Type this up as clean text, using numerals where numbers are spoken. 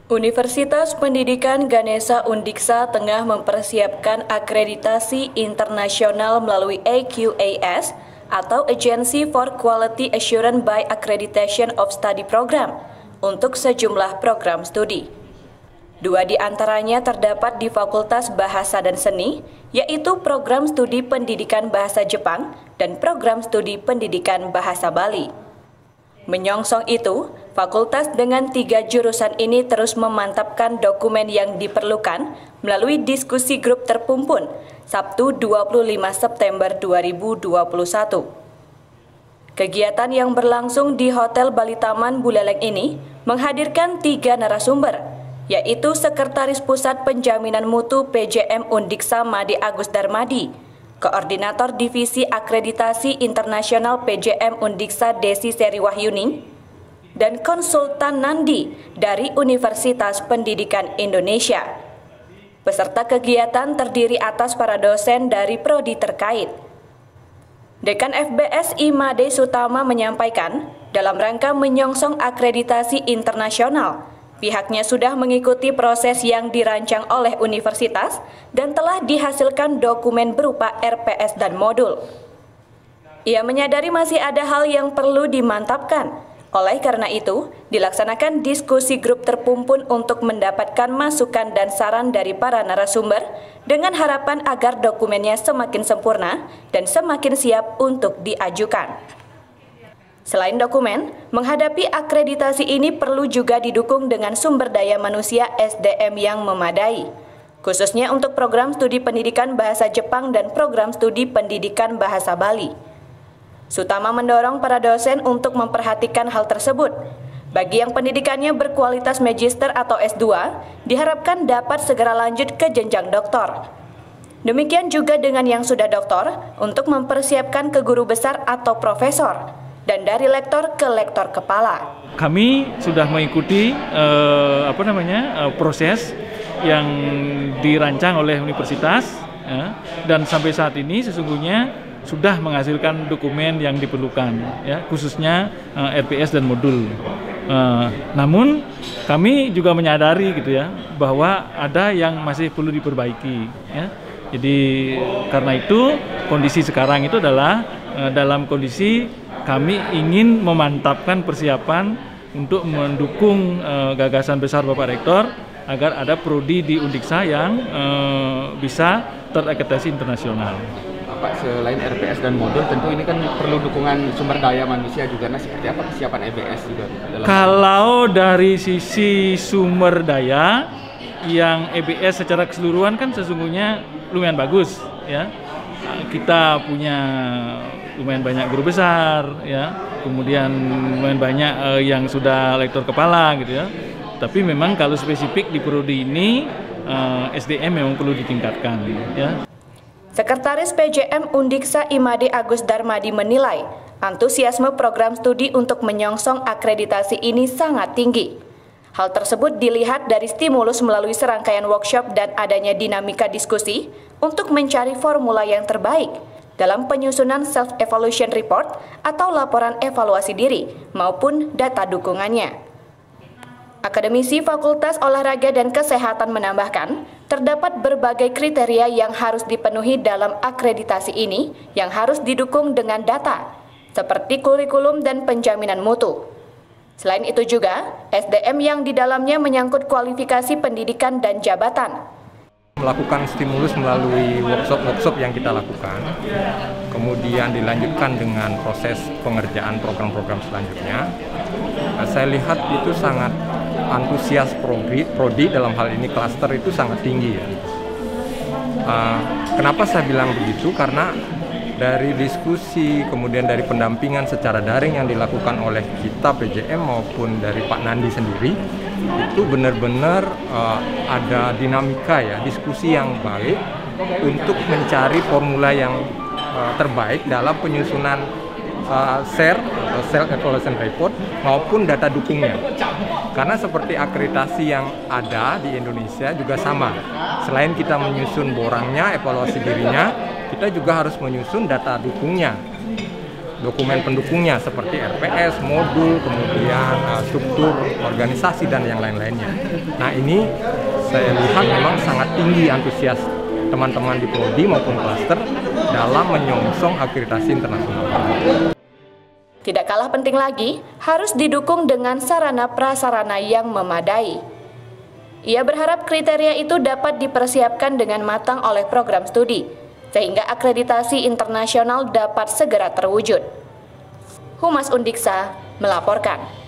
Universitas Pendidikan Ganesha Undiksa tengah mempersiapkan akreditasi internasional melalui AQAS atau Agency for Quality Assurance by Accreditation of Study Program untuk sejumlah program studi. Dua di antaranya terdapat di Fakultas Bahasa dan Seni, yaitu program studi pendidikan bahasa Jepang dan program studi pendidikan bahasa Bali. Menyongsong itu, fakultas dengan 3 jurusan ini terus memantapkan dokumen yang diperlukan melalui diskusi grup terpumpun Sabtu 25 September 2021. Kegiatan yang berlangsung di Hotel Bali Taman Buleleng ini menghadirkan 3 narasumber, yaitu Sekretaris Pusat Penjaminan Mutu PJM Undiksa Made Agus Darmadi, Koordinator Divisi Akreditasi Internasional PJM Undiksa Desi Seri Wahyuni, dan Konsultan Nandi dari Universitas Pendidikan Indonesia. Peserta kegiatan terdiri atas para dosen dari prodi terkait. Dekan FBSI Made Sutama menyampaikan, dalam rangka menyongsong akreditasi internasional, pihaknya sudah mengikuti proses yang dirancang oleh universitas dan telah dihasilkan dokumen berupa RPS dan modul. Ia menyadari masih ada hal yang perlu dimantapkan. Oleh karena itu, dilaksanakan diskusi grup terpumpun untuk mendapatkan masukan dan saran dari para narasumber dengan harapan agar dokumennya semakin sempurna dan semakin siap untuk diajukan. Selain dokumen, menghadapi akreditasi ini perlu juga didukung dengan sumber daya manusia SDM yang memadai, khususnya untuk program studi pendidikan bahasa Jepang dan program studi pendidikan bahasa Bali. Sutama mendorong para dosen untuk memperhatikan hal tersebut. Bagi yang pendidikannya berkualitas magister atau S2, diharapkan dapat segera lanjut ke jenjang doktor. Demikian juga dengan yang sudah doktor untuk mempersiapkan ke guru besar atau profesor, dan dari lektor ke lektor kepala. Kami sudah mengikuti proses yang dirancang oleh universitas, ya, dan sampai saat ini sesungguhnya sudah menghasilkan dokumen yang diperlukan, ya, khususnya RPS dan modul. Namun kami juga menyadari gitu ya bahwa ada yang masih perlu diperbaiki, ya. Jadi karena itu kondisi sekarang itu adalah dalam kondisi kami ingin memantapkan persiapan untuk mendukung gagasan besar Bapak Rektor agar ada prodi di Undiksa yang bisa terakreditasi internasional. Pak, selain RPS dan modul, tentu ini kan perlu dukungan sumber daya manusia juga. Nah, seperti apa kesiapan EBS juga? Kalau dari sisi sumber daya, yang EBS secara keseluruhan kan sesungguhnya lumayan bagus, ya. Kita punya lumayan banyak guru besar, ya, kemudian lumayan banyak yang sudah lektor kepala gitu ya. Tapi memang kalau spesifik di prodi ini SDM memang perlu ditingkatkan, ya. Sekretaris PJM Undiksa Made Agus Darmadi menilai antusiasme program studi untuk menyongsong akreditasi ini sangat tinggi. Hal tersebut dilihat dari stimulus melalui serangkaian workshop dan adanya dinamika diskusi untuk mencari formula yang terbaik dalam penyusunan self-evaluation report atau laporan evaluasi diri maupun data dukungannya. Akademisi Fakultas Olahraga dan Kesehatan menambahkan, terdapat berbagai kriteria yang harus dipenuhi dalam akreditasi ini yang harus didukung dengan data, seperti kurikulum dan penjaminan mutu. Selain itu juga, SDM yang di dalamnya menyangkut kualifikasi pendidikan dan jabatan. Melakukan stimulus melalui workshop yang kita lakukan, kemudian dilanjutkan dengan proses pengerjaan program-program selanjutnya. Saya lihat itu sangat antusias prodi dalam hal ini klaster itu sangat tinggi, ya. Kenapa saya bilang begitu? Karena dari diskusi, kemudian dari pendampingan secara daring yang dilakukan oleh kita PJM maupun dari Pak Nandi sendiri, itu benar-benar ada dinamika, ya, diskusi yang baik untuk mencari formula yang terbaik dalam penyusunan SER atau Self Evaluation Report maupun data dukungnya. Karena seperti akreditasi yang ada di Indonesia juga sama. Selain kita menyusun borangnya, evaluasi dirinya, kita juga harus menyusun data dukungnya. dokumen pendukungnya seperti RPS, modul, kemudian struktur organisasi dan yang lain-lainnya. Nah ini saya lihat memang sangat tinggi antusias teman-teman di prodi maupun klaster dalam menyongsong akreditasi internasional. Tidak kalah penting lagi, harus didukung dengan sarana prasarana yang memadai. Ia berharap kriteria itu dapat dipersiapkan dengan matang oleh program studi, sehingga akreditasi internasional dapat segera terwujud. Humas Undiksa melaporkan.